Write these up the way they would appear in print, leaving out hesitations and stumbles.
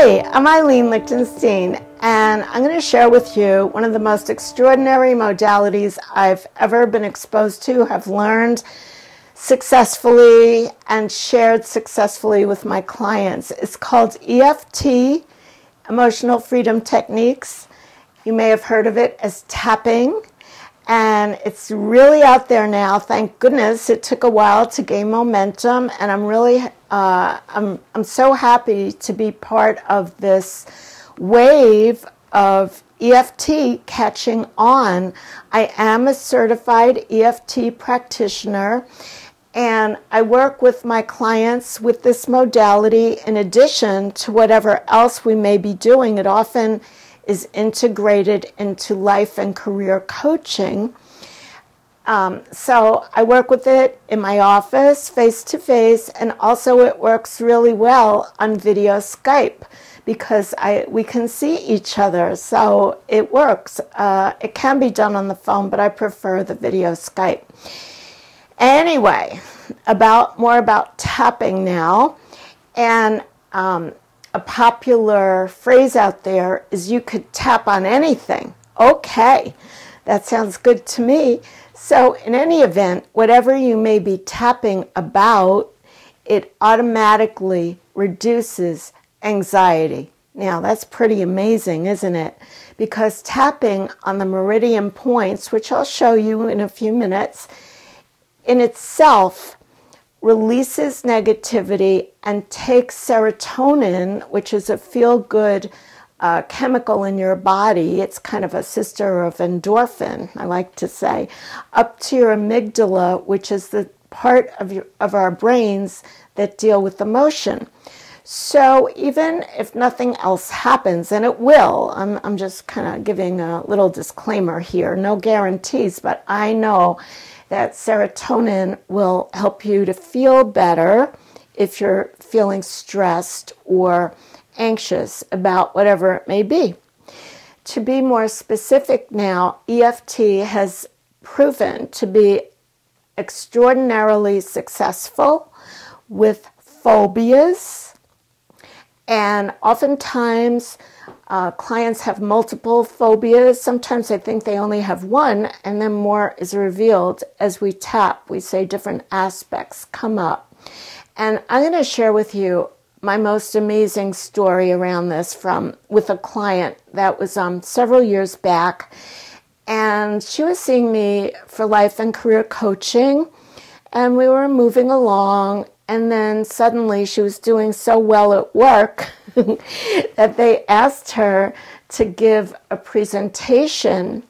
Hi, I'm Eileen Lichtenstein, and I'm going to share with you one of the most extraordinary modalities I've ever been exposed to, have learned successfully, and shared successfully with my clients. It's called EFT, Emotional Freedom Techniques. You may have heard of it as tapping, and it's really out there now. Thank goodness. It took a while to gain momentum, and I'm really I'm so happy to be part of this wave of EFT catching on. I am a certified EFT practitioner, and I work with my clients with this modality in addition to whatever else we may be doing. It often is integrated into life and career coaching. So I work with it in my office, face-to-face, and also it works really well on video Skype because we can see each other, so it works. It can be done on the phone, but I prefer the video Skype. Anyway, more about tapping now, and a popular phrase out there is you could tap on anything. Okay, that sounds good to me. So in any event, whatever you may be tapping about, it automatically reduces anxiety. Now that's pretty amazing, isn't it? Because tapping on the meridian points, which I'll show you in a few minutes, in itself releases negativity and takes serotonin, which is a feel-good chemical in your body. It's kind of a sister of endorphin, I like to say, up to your amygdala, which is the part of our brains that deal with emotion. So even if nothing else happens, and it will, I'm just kind of giving a little disclaimer here, no guarantees, but I know that serotonin will help you to feel better if you're feeling stressed or anxious about whatever it may be. To be more specific now, EFT has proven to be extraordinarily successful with phobias, and oftentimes clients have multiple phobias. Sometimes I think they only have one, and then more is revealed as we tap. We say different aspects come up. And I'm going to share with you my most amazing story around this with a client that was several years back. And she was seeing me for life and career coaching, and we were moving along. And then suddenly she was doing so well at work that they asked her to give a presentation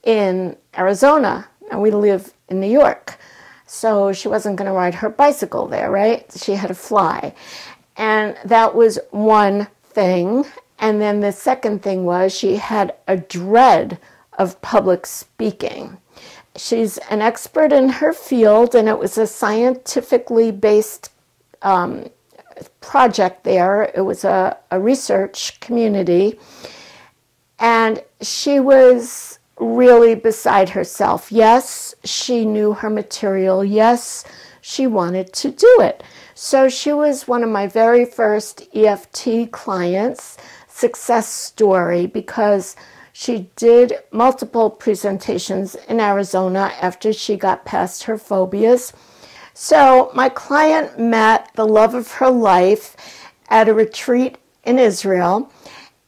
in Arizona. And we live in New York. So she wasn't going to ride her bicycle there, right? She had to fly. And that was one thing. And then the second thing was she had a dread of public speaking. She's an expert in her field, and it was a scientifically based project there. It was a research community, and she was really beside herself. Yes, she knew her material. Yes, she wanted to do it. So she was one of my very first EFT clients, success story, because she did multiple presentations in Arizona after she got past her phobias. So my client met the love of her life at a retreat in Israel.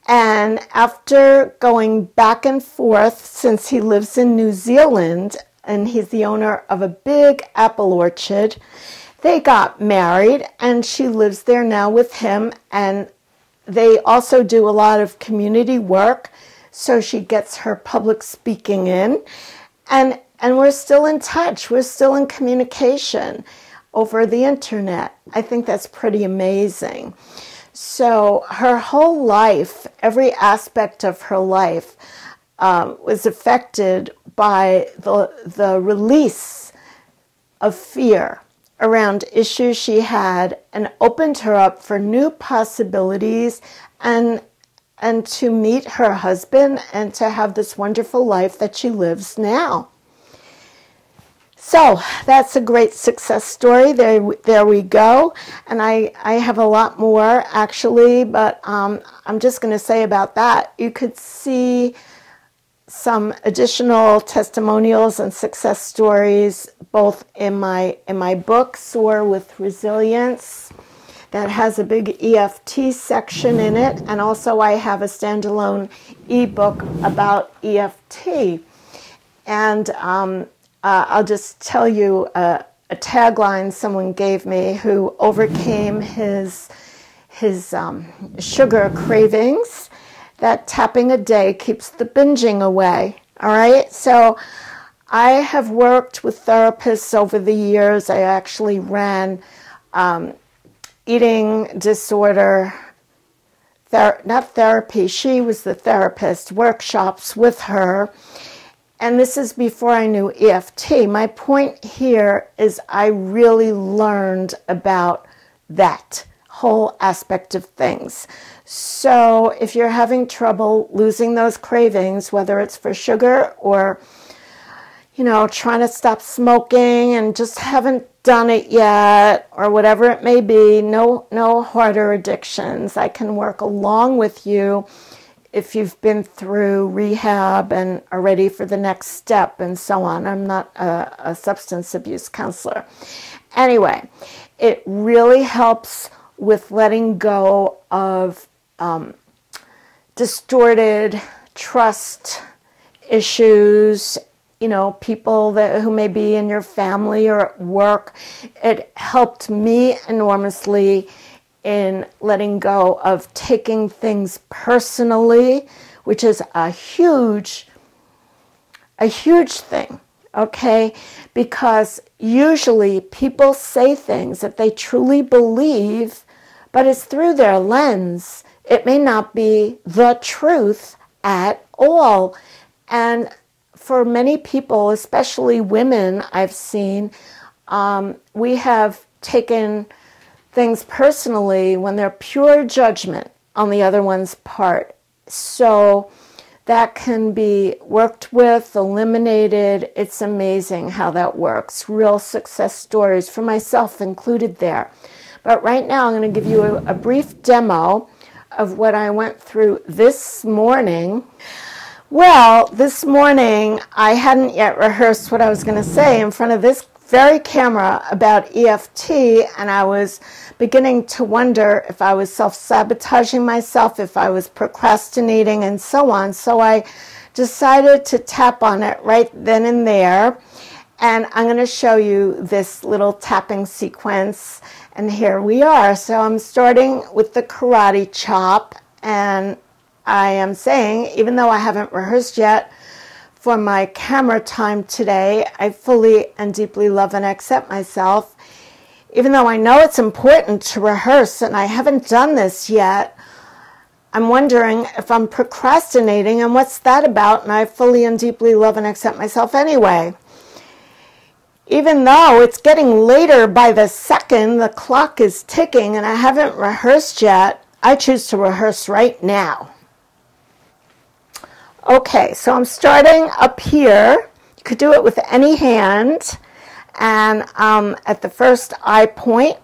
And after going back and forth, since he lives in New Zealand and he's the owner of a big apple orchard, they got married, and she lives there now with him. And they also do a lot of community work. So she gets her public speaking in, and we're still in touch. We're still in communication over the internet. I think that's pretty amazing. So her whole life, every aspect of her life was affected by the release of fear around issues she had, and opened her up for new possibilities and to meet her husband and to have this wonderful life that she lives now. So that's a great success story. There we go. And I have a lot more actually, but I'm just going to say about that. You could see some additional testimonials and success stories both in my book, Soar with Resilience, that has a big EFT section in it, and also I have a standalone ebook about EFT. And I'll just tell you a tagline someone gave me who overcame his sugar cravings, that tapping a day keeps the binging away. All right, so I have worked with therapists over the years. I actually ran eating disorder, not therapy, she was the therapist, workshops with her. And this is before I knew EFT. My point here is I really learned about that whole aspect of things. So if you're having trouble losing those cravings, whether it's for sugar or, you know, trying to stop smoking and just haven't done it yet, or whatever it may be, no harder addictions, I can work along with you if you've been through rehab and are ready for the next step and so on. I'm not a substance abuse counselor. Anyway, it really helps with letting go of distorted trust issues, you know, people who may be in your family or at work. It helped me enormously in letting go of taking things personally, which is a huge thing, okay? Because usually people say things that they truly believe, but it's through their lens. It may not be the truth at all. And for many people, especially women I've seen, we have taken things personally when they're pure judgment on the other one's part. So that can be worked with, eliminated. It's amazing how that works. Real success stories for myself included there. But right now I'm going to give you a brief demo of what I went through this morning. Well, this morning I hadn't yet rehearsed what I was going to say in front of this very camera about EFT, and I was beginning to wonder if I was self-sabotaging myself, if I was procrastinating, and so on. So I decided to tap on it right then and there, and I'm going to show you this little tapping sequence, and here we are. So I'm starting with the karate chop, and I am saying, even though I haven't rehearsed yet, for my camera time today, I fully and deeply love and accept myself. Even though I know it's important to rehearse and I haven't done this yet, I'm wondering if I'm procrastinating and what's that about, and I fully and deeply love and accept myself anyway. Even though it's getting later by the second, the clock is ticking and I haven't rehearsed yet, I choose to rehearse right now. Okay, so I'm starting up here. You could do it with any hand. And at the first eye point,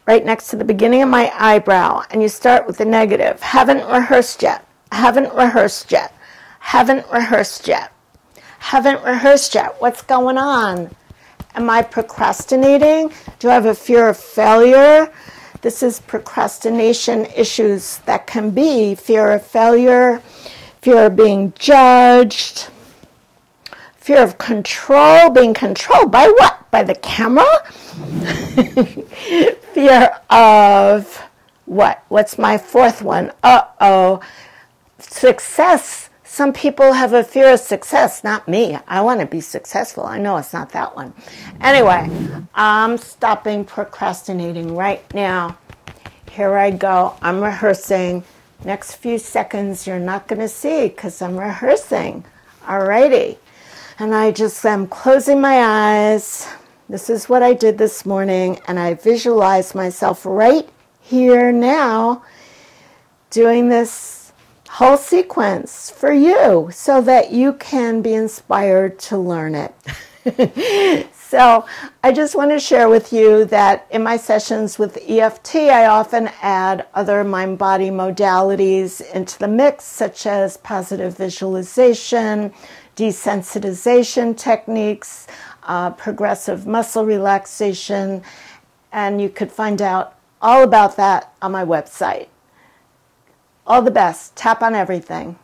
right next to the beginning of my eyebrow. And you start with the negative. Haven't rehearsed yet. Haven't rehearsed yet. Haven't rehearsed yet. Haven't rehearsed yet. What's going on? Am I procrastinating? Do I have a fear of failure? This is procrastination issues that can be fear of failure, fear of being judged, fear of control, being controlled by what? By the camera? Fear of what? What's my fourth one? Uh-oh. Success. Some people have a fear of success, not me. I want to be successful. I know it's not that one. Anyway, I'm stopping procrastinating right now. Here I go. I'm rehearsing. Next few seconds you're not going to see because I'm rehearsing. Alrighty. And I just am closing my eyes. This is what I did this morning, and I visualized myself right here now doing this whole sequence for you so that you can be inspired to learn it. So I just want to share with you that in my sessions with EFT, I often add other mind-body modalities into the mix, such as positive visualization, desensitization techniques, progressive muscle relaxation, and you could find out all about that on my website. All the best. Tap on everything.